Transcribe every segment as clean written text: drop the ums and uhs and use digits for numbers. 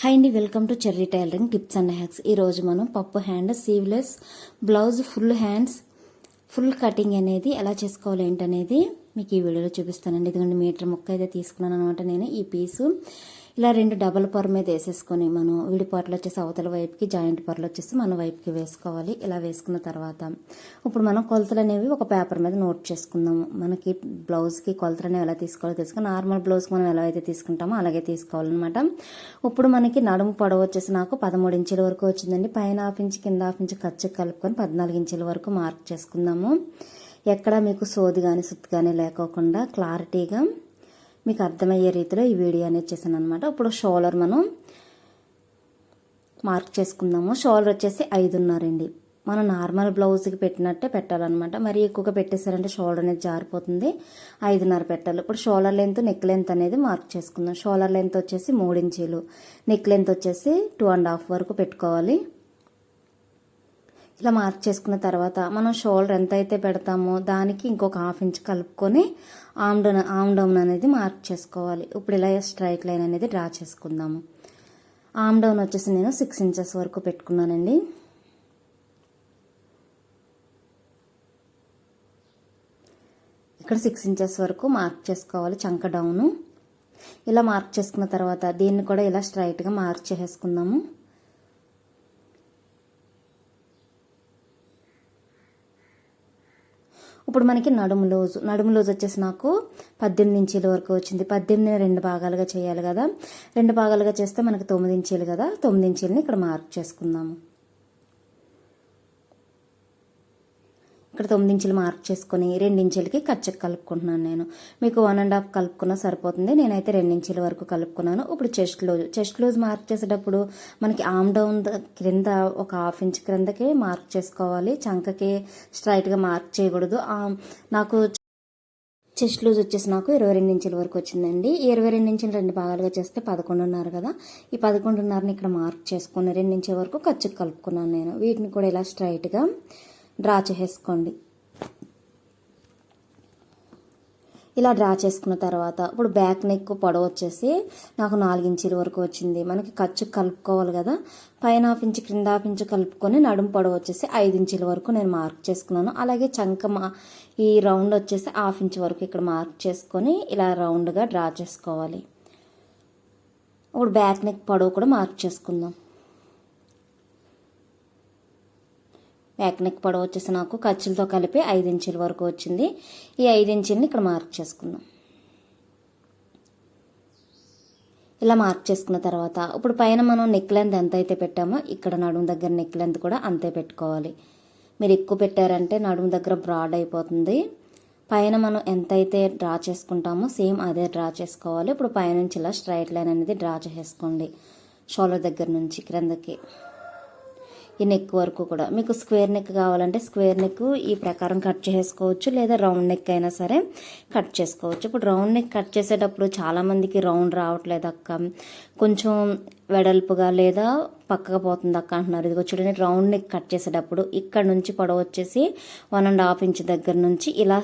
Hi అండి, welcome to cherry tailoring tips and hacks. ఈరోజు మనం పప్పు hand సీవ్లెస్ blouse full hands full cutting అనేది ఎలా చేసుకోవాలి ఏంటనేది మీకు ఈ వీడియోలో చూపిస్తానండి. ఇదిగోండి మీటర్ ముక్క అయితే తీసుకున్నాను అనమాట. నేను ఈ పీసు ఇలా రెండు డబల్ పొర మీద వేసేసుకొని మనం విడి పొరలు వచ్చేసి అవతల వైపుకి జాయింట్ పొరలు వచ్చేసి మన వైపుకి వేసుకోవాలి. ఇలా వేసుకున్న తర్వాత ఇప్పుడు మనం కొలతలు అనేవి ఒక పేపర్ మీద నోట్ చేసుకుందాము. మనకి బ్లౌజ్కి కొలతలు అనేవి ఎలా తీసుకోవాలో తెలుసుకుని నార్మల్ బ్లౌజ్కి మనం ఎలా అయితే తీసుకుంటామో అలాగే తీసుకోవాలన్నమాట. ఇప్పుడు మనకి నడుము పొడవు వచ్చేసి నాకు 13 ఇంచుల వరకు వచ్చిందండి. పైన హాఫ్ ఇంచ్ కింద హాఫ్ ఇంచ్ ఖర్చు కలుపుకొని 14 ఇంచుల వరకు మార్క్ చేసుకుందాము. ఎక్కడ మీకు సోది కానీ సుత్తు కానీ లేకోకుండా క్లారిటీగా మీకు అర్థమయ్యే రీతిలో ఈ వీడియో అనేది చేశాను అనమాట. ఇప్పుడు షోల్డర్ మనం మార్క్ చేసుకుందాము. షోల్డర్ వచ్చేసి 5.5 అండి. మనం నార్మల్ బ్లౌజ్కి పెట్టినట్టే పెట్టాలన్నమాట. మరి ఎక్కువగా పెట్టేశారంటే షోల్డర్ అనేది జారిపోతుంది. 5.5 పెట్టాలి. ఇప్పుడు షోల్డర్ లెంత్ నెక్ లెంత్ అనేది మార్క్ చేసుకుందాం. షోల్డర్ లెంత్ వచ్చేసి 3 ఇంచీలు, నెక్ లెంత్ వచ్చేసి 2.5 వరకు పెట్టుకోవాలి. ఇలా మార్క్ చేసుకున్న తర్వాత మనం షోల్డర్ ఎంత అయితే పెడతామో దానికి ఇంకొక హాఫ్ ఇంచ్ కలుపుకొని ఆమ్ డౌన్ అనేది మార్క్ చేసుకోవాలి. ఇప్పుడు ఇలా స్ట్రైట్ లైన్ అనేది డ్రా చేసుకుందాము. ఆమ్ డౌన్ వచ్చేసి నేను 6 ఇంచెస్ వరకు పెట్టుకున్నానండి. ఇక్కడ 6 ఇంచెస్ వరకు మార్క్ చేసుకోవాలి చంక డౌను. ఇలా మార్క్ చేసుకున్న తర్వాత దీన్ని కూడా ఇలా స్ట్రైట్గా మార్క్ చేసుకుందాము. ఇప్పుడు మనకి నడుము లూజ్ వచ్చేసి నాకు 18 ఇంచీల వరకు వచ్చింది. 18ని 2 భాగాలుగా చేయాలి కదా. 2 భాగాలుగా చేస్తే మనకి 9 ఇంచీలు కదా. 9 ఇంచీలని ఇక్కడ మార్క్ చేసుకుందాము. ఇక్కడ 9 ఇంచులు మార్క్ చేసుకొని 2 ఇంచులకి ఖర్చుకి కలుపుకుంటున్నాను నేను. మీకు 1.5 కలుపుకున్నా సరిపోతుంది. నేనైతే 2 ఇంచుల వరకు కలుపుకున్నాను. ఇప్పుడు చెస్ట్ లూజ్ మార్క్ చేసేటప్పుడు మనకి ఆమ్ డౌన్ క్రింద ఒక హాఫ్ ఇంచ్ క్రిందకి మార్క్ చేసుకోవాలి. చంకకి స్ట్రైట్గా మార్క్ చేయకూడదు. నాకు చెస్ట్ లూజ్ వచ్చేసి నాకు 22 ఇంచుల వరకు వచ్చిందండి. 22 ఇంచులు 2 భాగాలుగా చేస్తే 11.5 కదా. ఈ 11.5ని ఇక్కడ మార్క్ చేసుకుని 2 ఇంచుల వరకు ఖర్చుకి కలుపుకున్నాను నేను. వీటిని కూడా ఇలా స్ట్రైట్గా డ్రా చేసుకోండి. ఇలా డ్రా చేసుకున్న తర్వాత ఇప్పుడు బ్యాక్ నెక్ పొడవు వచ్చేసి నాకు 4 ఇంచుల వరకు వచ్చింది. మనకి ఖర్చు కలుపుకోవాలి కదా. పైన హాఫ్ ఇంచ్ క్రింద హాఫ్ ఇంచ్ కలుపుకొని నడుము పొడవు వచ్చేసి 5 ఇంచుల వరకు నేను మార్క్ చేసుకున్నాను. అలాగే చంక ఈ రౌండ్ వచ్చేసి హాఫ్ ఇంచ్ వరకు ఇక్కడ మార్క్ చేసుకొని ఇలా రౌండ్గా డ్రా చేసుకోవాలి. ఇప్పుడు బ్యాక్ నెక్ పొడవు కూడా మార్క్ చేసుకుందాం. బ్యాక్ నెక్ పొడవు వచ్చేసి నాకు ఖర్చులతో కలిపి 5 ఇంచుల వరకు వచ్చింది. ఈ 5 ఇంచుల్ని ఇక్కడ మార్క్ చేసుకుందాం. ఇలా మార్క్ చేసుకున్న తర్వాత ఇప్పుడు పైన మనం నెక్ లెంత్ ఎంత అయితే పెట్టామో ఇక్కడ నడుము దగ్గర నెక్ లెంత్ కూడా అంతే పెట్టుకోవాలి. మీరు ఎక్కువ పెట్టారంటే నడుము దగ్గర బ్రాడ్ అయిపోతుంది. పైన మనం ఎంత అయితే డ్రా చేసుకుంటామో సేమ్ అదే డ్రా చేసుకోవాలి. ఇప్పుడు పైనుంచి ఇలా స్ట్రైట్ లైన్ అనేది డ్రా చేసుకోండి. షోల్డర్ దగ్గర నుంచి క్రిందకి ఈ నెక్ వరకు కూడా. మీకు స్క్వేర్ నెక్ కావాలంటే స్క్వేర్ నెక్ ఈ ప్రకారం కట్ చేసుకోవచ్చు, లేదా రౌండ్ నెక్ అయినా సరే కట్ చేసుకోవచ్చు. ఇప్పుడు రౌండ్ నెక్ కట్ చేసేటప్పుడు చాలామందికి రౌండ్ రావట్లేదు అక్క, కొంచెం వెడల్పుగా లేదా పక్కగా పోతుంది అక్క అంటున్నారు. ఇదిగో చూడండి, రౌండ్ నెక్ కట్ చేసేటప్పుడు ఇక్కడ నుంచి పొడవు వచ్చేసి 1.5 ఇంచ్ దగ్గర నుంచి ఇలా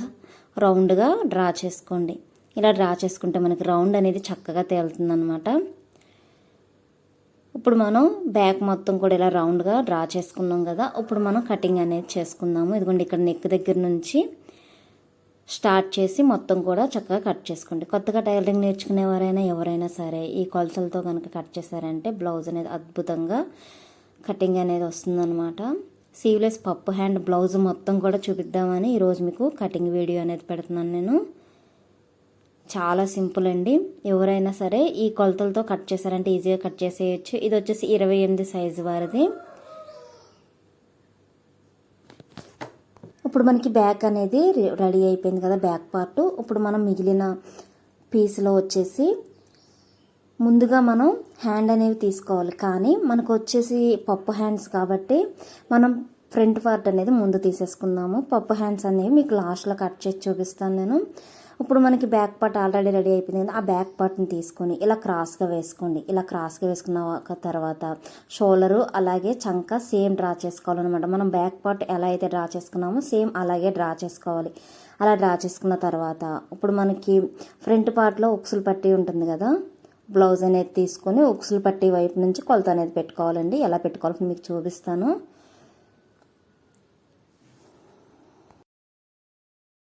రౌండ్గా డ్రా చేసుకోండి. ఇలా డ్రా చేసుకుంటే మనకి రౌండ్ అనేది చక్కగా తేలుతుంది అనమాట. ఇప్పుడు మనం బ్యాక్ మొత్తం కూడా ఇలా రౌండ్గా డ్రా చేసుకున్నాం కదా. ఇప్పుడు మనం కటింగ్ అనేది చేసుకుందాము. ఇదిగోండి, ఇక్కడ నెక్ దగ్గర నుంచి స్టార్ట్ చేసి మొత్తం కూడా చక్కగా కట్ చేసుకోండి. కొత్తగా టైలరింగ్ నేర్చుకునేవారైనా ఎవరైనా సరే ఈ కొలతలతో కనుక కట్ చేశారంటే బ్లౌజ్ అనేది అద్భుతంగా కటింగ్ అనేది వస్తుందన్నమాట. సీవ్లెస్ పప్పు హ్యాండ్ బ్లౌజ్ మొత్తం కూడా చూపిద్దామని ఈరోజు మీకు కటింగ్ వీడియో అనేది పెడుతున్నాను నేను. చాలా సింపుల్ అండి. ఎవరైనా సరే ఈ కొలతలతో కట్ చేశారంటే ఈజీగా కట్ చేసేయచ్చు. ఇది వచ్చేసి 28 సైజు వారిది. ఇప్పుడు మనకి బ్యాక్ అనేది రెడీ అయిపోయింది కదా, బ్యాక్ పార్ట్. ఇప్పుడు మనం మిగిలిన పీస్లో వచ్చేసి ముందుగా మనం హ్యాండ్ అనేవి తీసుకోవాలి. కానీ మనకు వచ్చేసి పప్పు హ్యాండ్స్ కాబట్టి మనం ఫ్రంట్ పార్ట్ అనేది ముందు తీసేసుకుందాము. పప్పు హ్యాండ్స్ అనేవి మీకు లాస్ట్లో కట్ చేసి చూపిస్తాను నేను. ఇప్పుడు మనకి బ్యాక్ పార్ట్ ఆల్రెడీ రెడీ అయిపోయింది కదా. ఆ బ్యాక్ పార్ట్ని తీసుకొని ఇలా క్రాస్గా వేసుకోండి. ఇలా క్రాస్గా వేసుకున్న తర్వాత షోల్డరు అలాగే చంక సేమ్ డ్రా చేసుకోవాలన్నమాట. మనం బ్యాక్ పార్ట్ ఎలా అయితే డ్రా చేసుకున్నామో సేమ్ అలాగే డ్రా చేసుకోవాలి. అలా డ్రా చేసుకున్న తర్వాత ఇప్పుడు మనకి ఫ్రంట్ పార్ట్లో ఉక్సులు పట్టి ఉంటుంది కదా, బ్లౌజ్ అనేది తీసుకొని ఉక్సులు పట్టి వైపు నుంచి కొలత అనేది పెట్టుకోవాలండి. ఎలా పెట్టుకోవాలో మీకు చూపిస్తాను.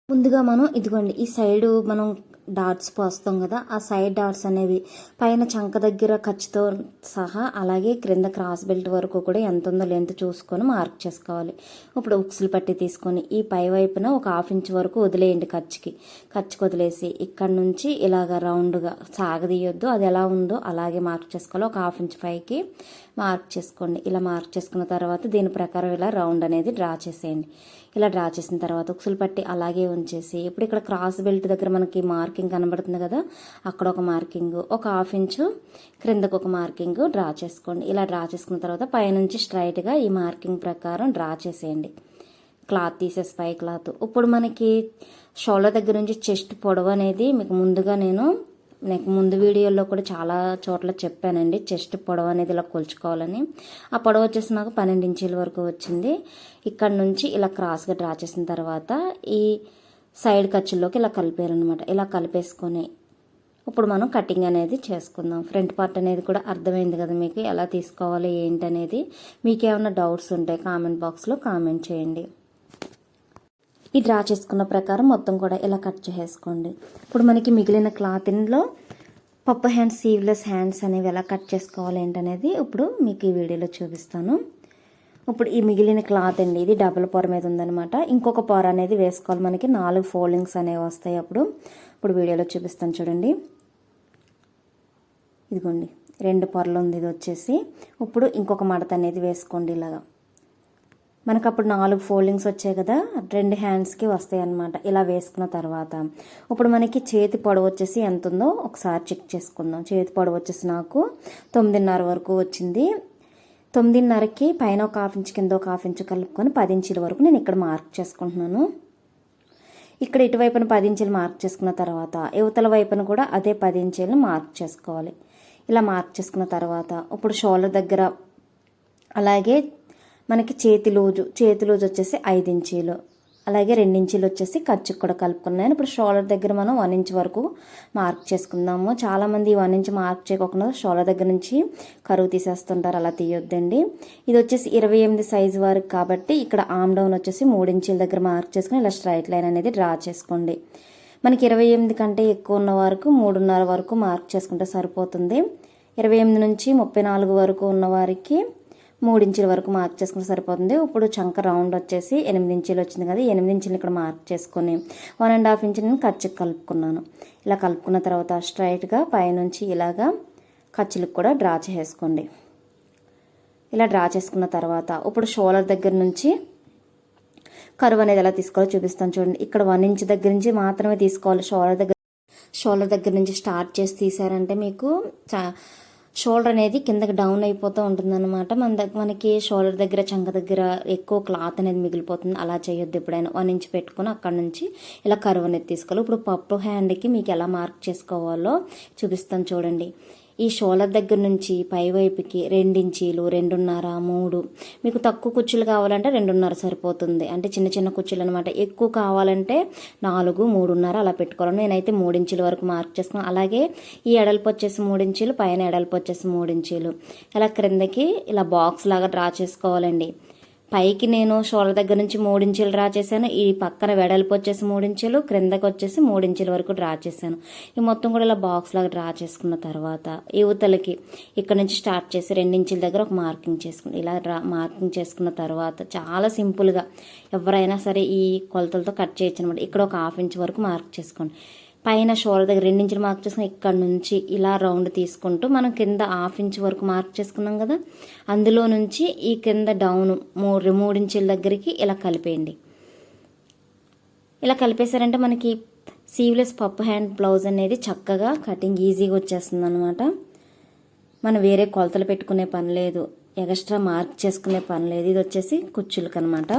ముందుగా మనం ఇదిగోండి ఈ సైడు మనం డాట్స్ పోస్తాం కదా, ఆ సైడ్ డాట్స్ అనేవి పైన చంక దగ్గర ఖర్చుతో సహా అలాగే క్రింద క్రాస్ బెల్ట్ వరకు కూడా ఎంత ఉందో లెంత్ చూసుకొని మార్క్ చేసుకోవాలి. ఇప్పుడు ఉక్సులు పట్టి తీసుకొని ఈ పై వైపున ఒక 1/2 ఇంచ్ వరకు వదిలేయండి. ఖర్చుకి వదిలేసి ఇక్కడ నుంచి ఇలాగ రౌండ్గా సాగదీయొద్దు, అది ఎలా ఉందో అలాగే మార్క్ చేసుకోవాలి. ఒక 1/2 ఇంచ్ పైకి మార్క్ చేసుకోండి. ఇలా మార్క్ చేసుకున్న తర్వాత దీని ప్రకారం ఇలా రౌండ్ అనేది డ్రా చేసేయండి. ఇలా డ్రా చేసిన తర్వాత ఉక్సులు పట్టి అలాగే ఉంచేసి ఇప్పుడు ఇక్కడ క్రాస్ బెల్ట్ దగ్గర మనకి మార్కింగ్ కనబడుతుంది కదా, అక్కడ ఒక మార్కింగ్, ఒక 1/2 ఇంచు క్రిందకు ఒక మార్కింగ్ డ్రా చేసుకోండి. ఇలా డ్రా చేసుకున్న తర్వాత పైనుంచి స్ట్రైట్గా ఈ మార్కింగ్ ప్రకారం డ్రా చేసేయండి. క్లాత్ తీసేసి పై క్లాత్. ఇప్పుడు మనకి షోల్డర్ దగ్గర నుంచి చెస్ట్ పొడవు అనేది మీకు ముందుగా నేను ముందు వీడియోలో కూడా చాలా చోట్ల చెప్పానండి. చెస్ట్ పొడవు అనేది ఇలా కొలుచుకోవాలని. ఆ పొడవు వచ్చేసి నాకు 12 ఇంచీల వరకు వచ్చింది. ఇక్కడ నుంచి ఇలా క్రాస్గా డ్రా చేసిన తర్వాత ఈ సైడ్ ఖర్చుల్లోకి ఇలా కలిపారనమాట. ఇలా కలిపేసుకొని ఇప్పుడు మనం కటింగ్ అనేది చేసుకుందాం. ఫ్రంట్ పార్ట్ అనేది కూడా అర్థమైంది కదా మీకు, ఎలా తీసుకోవాలి ఏంటి అనేది. మీకు ఏమైనా డౌట్స్ ఉంటే కామెంట్ బాక్స్లో కామెంట్ చేయండి. ఈ డ్రా చేసుకున్న ప్రకారం మొత్తం కూడా ఇలా కట్ చేసుకోండి. ఇప్పుడు మనకి మిగిలిన క్లాత్లో పప్పు హ్యాండ్స్, సీవ్లెస్ హ్యాండ్స్ అనేవి ఎలా కట్ చేసుకోవాలి ఏంటనేది ఇప్పుడు మీకు ఈ వీడియోలో చూపిస్తాను. ఇప్పుడు ఈ మిగిలిన క్లాత్ అండి, ఇది డబుల్ పొర మీద ఉందనమాట. ఇంకొక పొర అనేది వేసుకోవాలి. మనకి 4 ఫోల్డింగ్స్ అనేవి వస్తాయి. ఇప్పుడు వీడియోలో చూపిస్తాను చూడండి. ఇదిగోండి 2 పొరలు ఉంది ఇది వచ్చేసి. ఇప్పుడు ఇంకొక మడత అనేది వేసుకోండి. ఇలాగా మనకు అప్పుడు 4 ఫోల్డింగ్స్ వచ్చాయి కదా, 2 హ్యాండ్స్కి వస్తాయి అన్నమాట. ఇలా వేసుకున్న తర్వాత ఇప్పుడు మనకి చేతి పొడవు వచ్చేసి ఎంత ఉందో ఒకసారి చెక్ చేసుకుందాం. చేతి పొడవు వచ్చేసి నాకు 9.5 వరకు వచ్చింది. 9.5కి పైన ఒక 1/2 ఇంచ్ కింద ఒక 1/2 ఇంచ్ కలుపుకొని 10 ఇంచుల వరకు నేను ఇక్కడ మార్క్ చేసుకుంటున్నాను. ఇక్కడ ఇటువైపున 10 ఇంచులు మార్క్ చేసుకున్న తర్వాత యువతల వైపున కూడా అదే 10 ఇంచులను మార్క్ చేసుకోవాలి. ఇలా మార్క్ చేసుకున్న తర్వాత ఇప్పుడు షోల్డర్ దగ్గర అలాగే మనకి చేతి లూజు వచ్చేసి 5 ఇంచీలు, అలాగే 2 ఇంచీలు వచ్చేసి ఖర్చుకు కూడా కలుపుకున్నాను. ఇప్పుడు షోల్డర్ దగ్గర మనం 1 ఇంచ్ వరకు మార్క్ చేసుకుందాము. చాలామంది 1 ఇంచ్ మార్క్ చేయకుండా షోల్డర్ దగ్గర నుంచి కరువు తీసేస్తుంటారు, అలా తీయొద్దండి. ఇది వచ్చేసి 28 సైజు వరకు కాబట్టి ఇక్కడ ఆమ్ డౌన్ వచ్చేసి 3 ఇంచీల దగ్గర మార్క్ చేసుకుని ఇలా స్ట్రైట్ లైన్ అనేది డ్రా చేసుకోండి. మనకి 28 కంటే ఎక్కువ ఉన్న వరకు 3.5 వరకు మార్క్ చేసుకుంటే సరిపోతుంది. 28 నుంచి 34 వరకు ఉన్న వారికి 3 ఇంచుల వరకు మార్క్ చేసుకుంటే సరిపోతుంది. ఇప్పుడు చంక రౌండ్ వచ్చేసి 8 ఇంచులు వచ్చింది కదా, 8 ఇంచులు ఇక్కడ మార్క్ చేసుకొని 1.5 ఇంచ్ నేను ఖర్చుకి కలుపుకున్నాను. ఇలా కలుపుకున్న తర్వాత స్ట్రైట్గా పైనుంచి ఇలాగా ఖర్చులకు కూడా డ్రా చేసుకోండి. ఇలా డ్రా చేసుకున్న తర్వాత ఇప్పుడు షోల్డర్ దగ్గర నుంచి కరువు అనేది ఎలా తీసుకోవాలో చూపిస్తాను చూడండి. ఇక్కడ 1 ఇంచ్ దగ్గర నుంచి మాత్రమే తీసుకోవాలి. షోల్డర్ దగ్గర నుంచి స్టార్ట్ చేసి తీసారంటే మీకు షోల్డర్ అనేది కిందకి డౌన్ అయిపోతూ ఉంటుందన్నమాట. మనకి షోల్డర్ దగ్గర చంక దగ్గర ఎక్కువ క్లాత్ అనేది మిగిలిపోతుంది. అలా చేయొద్దు. ఎప్పుడైనా 1 ఇంచ్ పెట్టుకుని అక్కడ నుంచి ఇలా కరువు అనేది తీసుకోవాలి. ఇప్పుడు పప్పు హ్యాండ్కి మీకు ఎలా మార్క్ చేసుకోవాలో చూపిస్తాను చూడండి. ఈ షోల్డర్ దగ్గర నుంచి పై వైపుకి 2 ఇంచీలు, 2.5, 3, మీకు తక్కువ కుచ్చులు కావాలంటే 2.5 సరిపోతుంది. అంటే చిన్న చిన్న కుచ్చులు అనమాట. ఎక్కువ కావాలంటే 4, 3.5 అలా పెట్టుకోవాలి. నేనైతే 3 ఇంచుల వరకు మార్క్ చేసుకున్నాను. అలాగే ఈ ఎడల్పు వచ్చేసి 3 ఇంచులు, పైన ఎడల్పు వచ్చేసి 3 ఇంచులు. ఇలా క్రిందకి ఇలా బాక్స్ లాగా డ్రా చేసుకోవాలండి. పైకి నేను షోల్డర్ దగ్గర నుంచి 3 ఇంచులు డ్రా చేశాను. ఈ పక్కన వెడల్పు వచ్చేసి 3 ఇంచులు, క్రిందకి వచ్చేసి 3 ఇంచుల వరకు డ్రా చేశాను. ఈ మొత్తం కూడా ఇలా బాక్స్ లాగా డ్రా చేసుకున్న తర్వాత యువతలకి ఇక్కడ నుంచి స్టార్ట్ చేసి 2 ఇంచుల దగ్గర ఒక మార్కింగ్ చేసుకుని ఇలా మార్కింగ్ చేసుకున్న తర్వాత చాలా సింపుల్గా ఎవరైనా సరే ఈ కొలతలతో కట్ చేయొచ్చు అనమాట. ఇక్కడ ఒక 1/2 ఇంచ్ వరకు మార్క్ చేసుకోండి. పైన షోల్డర్ దగ్గర 2 ఇంచులు మార్క్ చేసుకుని ఇక్కడ నుంచి ఇలా రౌండ్ తీసుకుంటూ మనం కింద 1/2 ఇంచ్ వరకు మార్క్ చేసుకున్నాం కదా, అందులో నుంచి ఈ కింద డౌన్ 3 ఇంచుల దగ్గరికి ఇలా కలిపేయండి. ఇలా కలిపేశారంటే మనకి సీవ్లెస్ పప్పు హ్యాండ్ బ్లౌజ్ అనేది చక్కగా కటింగ్ ఈజీగా వచ్చేస్తుంది అనమాట. మనం వేరే కొలతలు పెట్టుకునే పని లేదు, ఎక్స్ట్రా మార్క్ చేసుకునే పని లేదు. ఇది వచ్చేసి కుచ్చులకు అనమాట.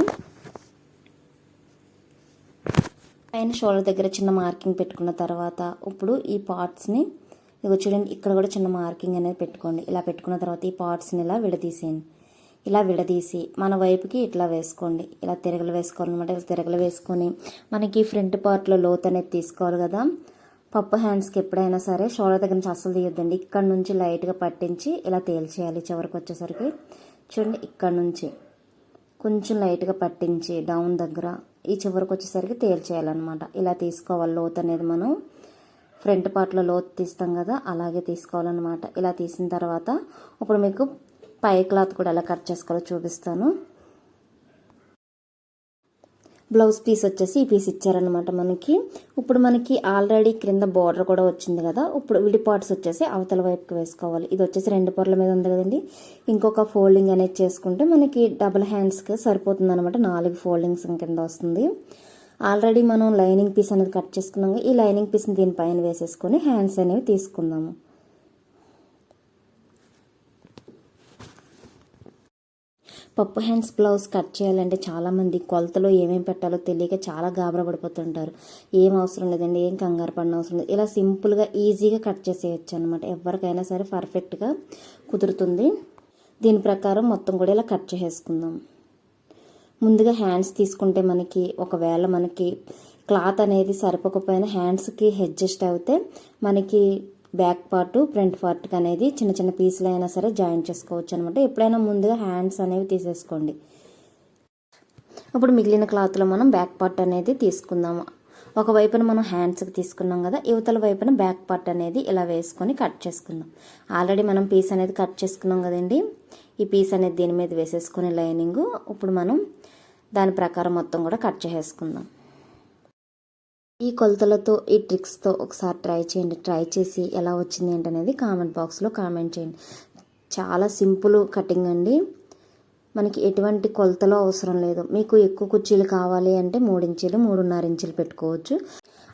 పైన షోల్డర్ దగ్గర చిన్న మార్కింగ్ పెట్టుకున్న తర్వాత ఇప్పుడు ఈ పార్ట్స్ని ఇదిగో చూడండి, ఇక్కడ కూడా చిన్న మార్కింగ్ అనేది పెట్టుకోండి. ఇలా పెట్టుకున్న తర్వాత ఈ పార్ట్స్ని ఇలా విడదీసేయండి. ఇలా విడదీసి మన వైపుకి ఇట్లా వేసుకోండి. ఇలా తిరగలు వేసుకోవాలన్నమాట. ఇలా తిరగలు వేసుకొని మనకి ఫ్రంట్ పార్ట్లో లోత్ అనేది తీసుకోవాలి కదా, పప్పు హ్యాండ్స్కి ఎప్పుడైనా సరే షోల్డర్ దగ్గర నుంచి అస్సలు తీయొద్దండి. ఇక్కడ నుంచి లైట్గా పట్టించి ఇలా తేల్చేయాలి. చివరికి వచ్చేసరికి చూడండి, ఇక్కడ నుంచి కొంచెం లైట్గా పట్టించి డౌన్ దగ్గర ఈ చివరికి వచ్చేసరికి తేల్చేయాలన్నమాట. ఇలా తీసుకోవాలి. లోతు అనేది మనం ఫ్రంట్ పార్ట్లో లోతు తీస్తాం కదా, అలాగే తీసుకోవాలన్నమాట. ఇలా తీసిన తర్వాత ఇప్పుడు మీకు పై క్లాత్ కూడా ఎలా కట్ చేసుకోవాలో చూపిస్తాను. బ్లౌజ్ పీస్ వచ్చేసి ఈ పీస్ ఇచ్చారనమాట మనకి. ఇప్పుడు మనకి ఆల్రెడీ క్రింద బార్డర్ కూడా వచ్చింది కదా, ఇప్పుడు విడి పార్ట్స్ వచ్చేసి అవతల వైపుకి వేసుకోవాలి. ఇది వచ్చేసి 2 పొరల మీద ఉంది కదండి. ఇంకొక ఫోల్డింగ్ అనేది చేసుకుంటే మనకి డబుల్ హ్యాండ్స్కి సరిపోతుంది అనమాట. 4 ఫోల్డింగ్స్ కింద వస్తుంది. ఆల్రెడీ మనం లైనింగ్ పీస్ అనేది కట్ చేసుకున్నాము. ఈ లైనింగ్ పీస్ని దీనిపైన వేసేసుకొని హ్యాండ్స్ అనేవి తీసుకుందాము. పప్పు హ్యాండ్స్ బ్లౌజ్ కట్ చేయాలంటే చాలామంది కొలతలో ఏమేమి పెట్టాలో తెలియక చాలా గాబరా పడిపోతుంటారు. ఏం అవసరం లేదండి, ఏం కంగారు పడిన అవసరం లేదు. ఇలా సింపుల్గా ఈజీగా కట్ చేసేయచ్చు అనమాట. ఎవరికైనా సరే పర్ఫెక్ట్గా కుదురుతుంది. దీని ప్రకారం మొత్తం కూడా ఇలా కట్ చేసేసుకుందాం. ముందుగా హ్యాండ్స్ తీసుకుంటే మనకి ఒకవేళ మనకి క్లాత్ అనేది సరిపోకపోయినా హ్యాండ్స్కి అడ్జస్ట్ అవుతే మనకి బ్యాక్ పార్ట్ ఫ్రంట్ పార్ట్కి అనేది చిన్న చిన్న పీసులు అయినా సరే జాయిన్ చేసుకోవచ్చు అనమాట. ఎప్పుడైనా ముందుగా హ్యాండ్స్ అనేవి తీసేసుకోండి. ఇప్పుడు మిగిలిన క్లాత్లో మనం బ్యాక్ పార్ట్ అనేది తీసుకుందాము. ఒకవైపున మనం హ్యాండ్స్కి తీసుకున్నాం కదా, యువతల వైపున బ్యాక్ పార్ట్ అనేది ఇలా వేసుకొని కట్ చేసుకుందాం. ఆల్రెడీ మనం పీస్ అనేది కట్ చేసుకున్నాం కదండి. ఈ పీస్ అనేది దీని మీద వేసేసుకుని లైనింగ్ ఇప్పుడు మనం దాని ప్రకారం మొత్తం కూడా కట్ చేసేసుకుందాం. ఈ కొలతలతో ఈ ట్రిక్స్తో ఒకసారి ట్రై చేయండి. ట్రై చేసి ఎలా వచ్చింది ఏంటనేది కామెంట్ బాక్స్లో కామెంట్ చేయండి. చాలా సింపుల్ కటింగ్ అండి. మనకి ఎటువంటి కొలతలో అవసరం లేదు. మీకు ఎక్కువ కుర్చీలు కావాలి అంటే 3 ఇంచులు 3.5 ఇంచులు పెట్టుకోవచ్చు.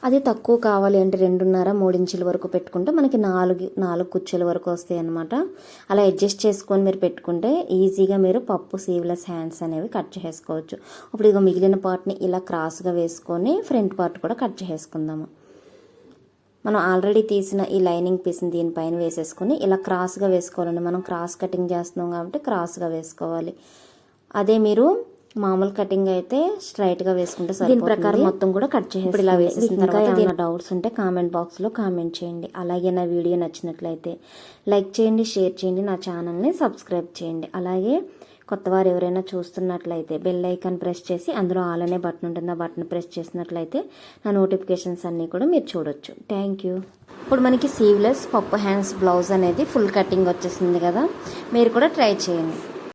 అది తక్కువ కావాలి అంటే 2.5 3 ఇంచుల వరకు పెట్టుకుంటే మనకి 4 కుర్చీల వరకు వస్తాయి అన్నమాట. అలా అడ్జస్ట్ చేసుకొని మీరు పెట్టుకుంటే ఈజీగా మీరు పప్పు సీవ్లెస్ హ్యాండ్స్ అనేవి కట్ చేసుకోవచ్చు. ఇప్పుడు ఇక మిగిలిన పార్ట్ని ఇలా క్రాస్గా వేసుకొని ఫ్రంట్ పార్ట్ కూడా కట్ చేసుకుందాము. మనం ఆల్రెడీ తీసిన ఈ లైనింగ్ పీస్ని దీనిపైన వేసేసుకొని ఇలా క్రాస్గా వేసుకోవాలండి. మనం క్రాస్ కటింగ్ చేస్తున్నాం కాబట్టి క్రాస్గా వేసుకోవాలి. అదే మీరు మామూలు కటింగ్ అయితే స్ట్రైట్గా వేసుకుంటే సరిపోతుంది. దీని ప్రకారం మొత్తం కూడా కట్ చేసి ఇప్పుడు ఇలా వేసేసిన తర్వాత ఏమైనా డౌట్స్ ఉంటే కామెంట్ బాక్స్లో కామెంట్ చేయండి. అలాగే నా వీడియో నచ్చినట్లయితే లైక్ చేయండి, షేర్ చేయండి, నా ఛానల్ని సబ్స్క్రైబ్ చేయండి. అలాగే కొత్తవారు ఎవరైనా చూస్తున్నట్లయితే బెల్ ఐకాన్ ప్రెస్ చేసి అందులో ఆల్ అనే బటన్ ఉంటుంది. ఆ బటన్ ప్రెస్ చేసినట్లయితే నా నోటిఫికేషన్స్ అన్నీ కూడా మీరు చూడొచ్చు. Thank you. ఇప్పుడు మనకి సీవ్లెస్ పప్పు హ్యాండ్స్ బ్లౌజ్ అనేది ఫుల్ కటింగ్ వచ్చేసింది కదా, మీరు కూడా ట్రై చేయండి.